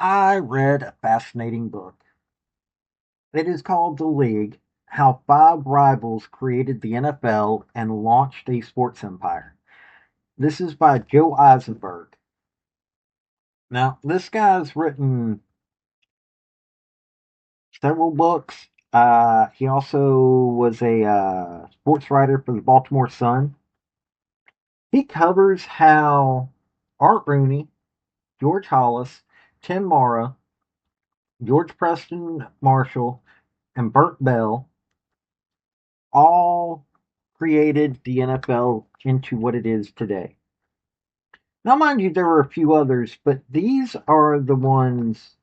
I read a fascinating book. It is called The League: How Five Rivals Created the NFL and Launched a Sports Empire. This is by Joe Eisenberg. Now, this guy's written several books. He also was a sports writer for the Baltimore Sun. He covers how Art Rooney, George Hollis, Tim Mara, George Preston Marshall, and Burt Bell all created the NFL into what it is today. Now, mind you, there were a few others, but these are the ones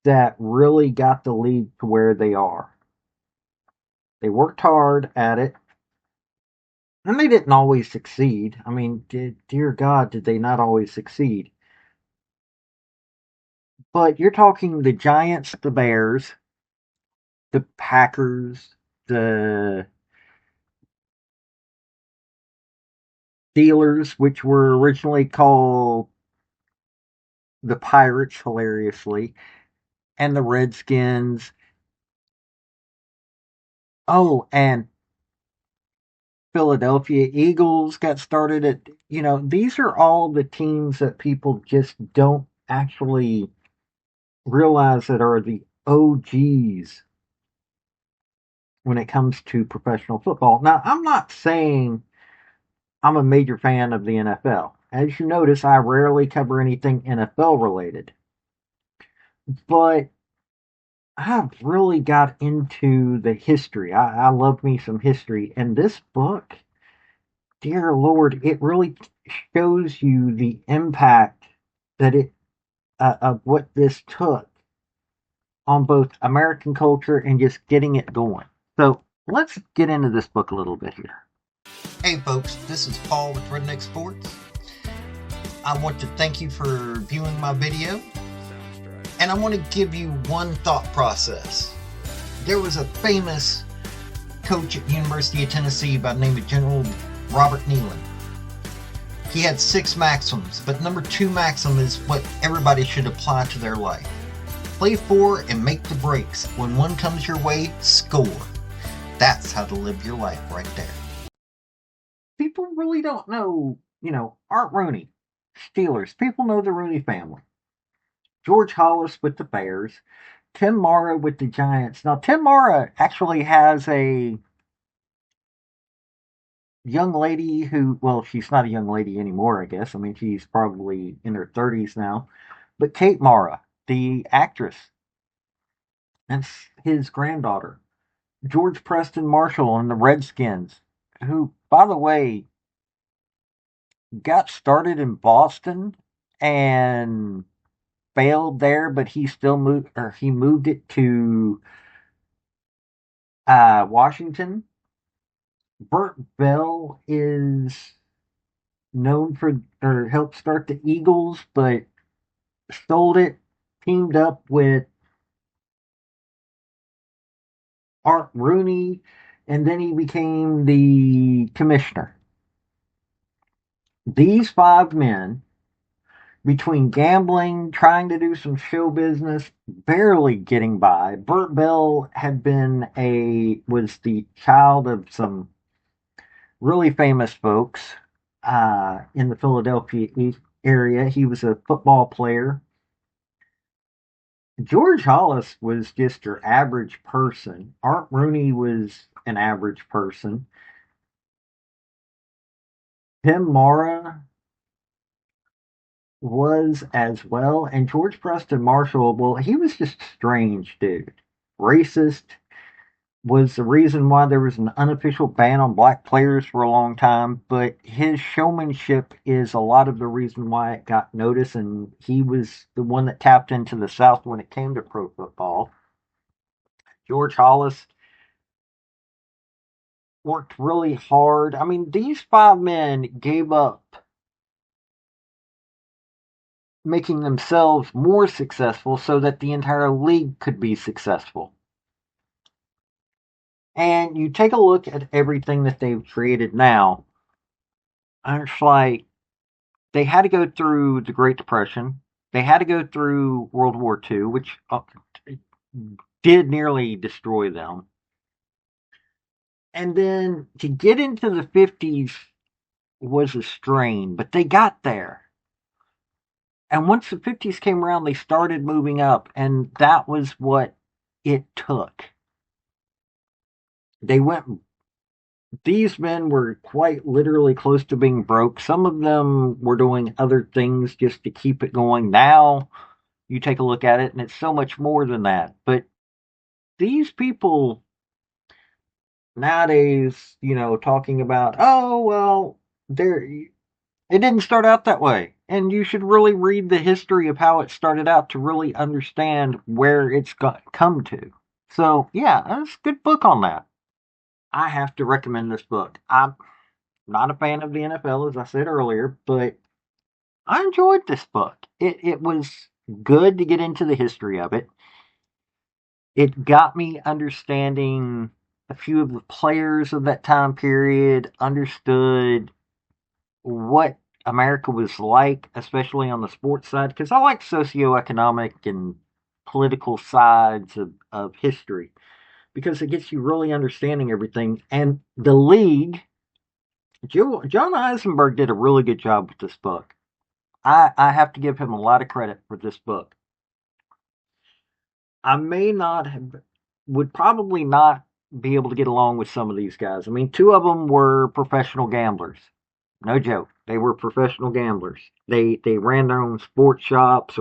that really got the league to where they are. They worked hard at it, and they didn't always succeed. I mean, dear God, did they not always succeed? But you're talking the Giants, the Bears, the Packers, the Steelers, which were originally called the Pirates, hilariously, and the Redskins. Oh, and Philadelphia Eagles got started these are all the teams that people just don't actually realize that are the OGs when it comes to professional football. Now, I'm not saying I'm a major fan of the NFL. As you notice, I rarely cover anything NFL related. But I've really got into the history. I love me some history. And this book, dear Lord, it really shows you the impact that it of what this took on both American culture and just getting it going. So let's get into this book a little bit here. Hey folks, this is Paul with Redneck Sports. I want to thank you for viewing my video, and I want to give you one thought process. There was a famous coach at the University of Tennessee by the name of General Robert Neyland. He had 6 maxims, but number 2 maxim is what everybody should apply to their life. Play for and make the breaks. When one comes your way, score. That's how to live your life right there. People really don't know, Art Rooney, Steelers. People know the Rooney family. George Hollis with the Bears. Tim Mara with the Giants. Now, Tim Mara actually has a young lady who, well, she's not a young lady anymore, I guess. I mean, she's probably in her 30s now. But Kate Mara, the actress, that's his granddaughter. George Preston Marshall on the Redskins, who, by the way, got started in Boston and failed there, but he moved it to Washington. Burt Bell is known for or helped start the Eagles, but sold it, teamed up with Art Rooney, and then he became the commissioner. These 5 men, between gambling, trying to do some show business, barely getting by. Burt Bell was the child of some really famous folks in the Philadelphia area. He was a football player. George Hollis was just your average person. Art Rooney was an average person. Tim Mara was as well. And George Preston Marshall, well, he was just a strange dude. Racist, was the reason why there was an unofficial ban on black players for a long time, but his showmanship is a lot of the reason why it got noticed, and he was the one that tapped into the South when it came to pro football. George Hollis worked really hard. I mean, these 5 men gave up making themselves more successful so that the entire league could be successful. And you take a look at everything that they've created now, and it's like they had to go through the Great Depression. They had to go through World War II, which did nearly destroy them. And then to get into the 50s was a strain, but they got there. And once the 50s came around, they started moving up, and that was what it took. They went, these men were quite literally close to being broke. Some of them were doing other things just to keep it going. Now, you take a look at it, and it's so much more than that. But these people nowadays, talking about, oh, well, there, it didn't start out that way. And you should really read the history of how it started out to really understand where it's come to. So, yeah, that's a good book on that. I have to recommend this book. I'm not a fan of the NFL, as I said earlier, but I enjoyed this book. It was good to get into the history of it. It got me understanding a few of the players of that time period, understood what America was like, especially on the sports side, because I like socioeconomic and political sides of history because it gets you really understanding everything. And the league, John Eisenberg did a really good job with this book. I have to give him a lot of credit for this book. I may not have, would probably not be able to get along with some of these guys. I mean, two of them were professional gamblers. No joke. They were professional gamblers. They ran their own sports shops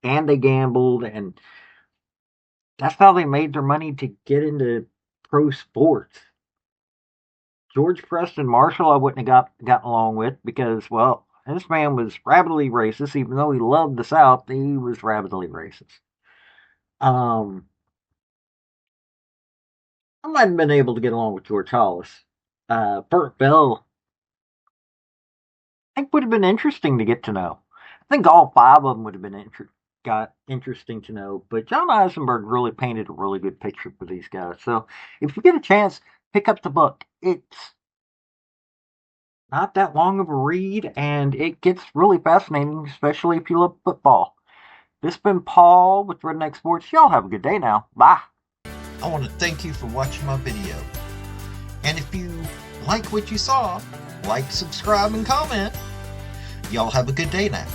and they gambled, and that's how they made their money to get into pro sports. George Preston Marshall I wouldn't have gotten along with because, well, this man was rabidly racist. Even though he loved the South, he was rabidly racist. Um, I might have been able to get along with George Hollis. Burt Bell, I think would have been interesting to get to know. I think all five of them would have been interesting to know. But John Eisenberg really painted a really good picture for these guys. So if you get a chance, pick up the book. It's not that long of a read, and it gets really fascinating, especially if you love football. This has been Paul with Redneck Sports. Y'all have a good day now. Bye. I want to thank you for watching my video. And if you like what you saw, like, subscribe, and comment. Y'all have a good day now.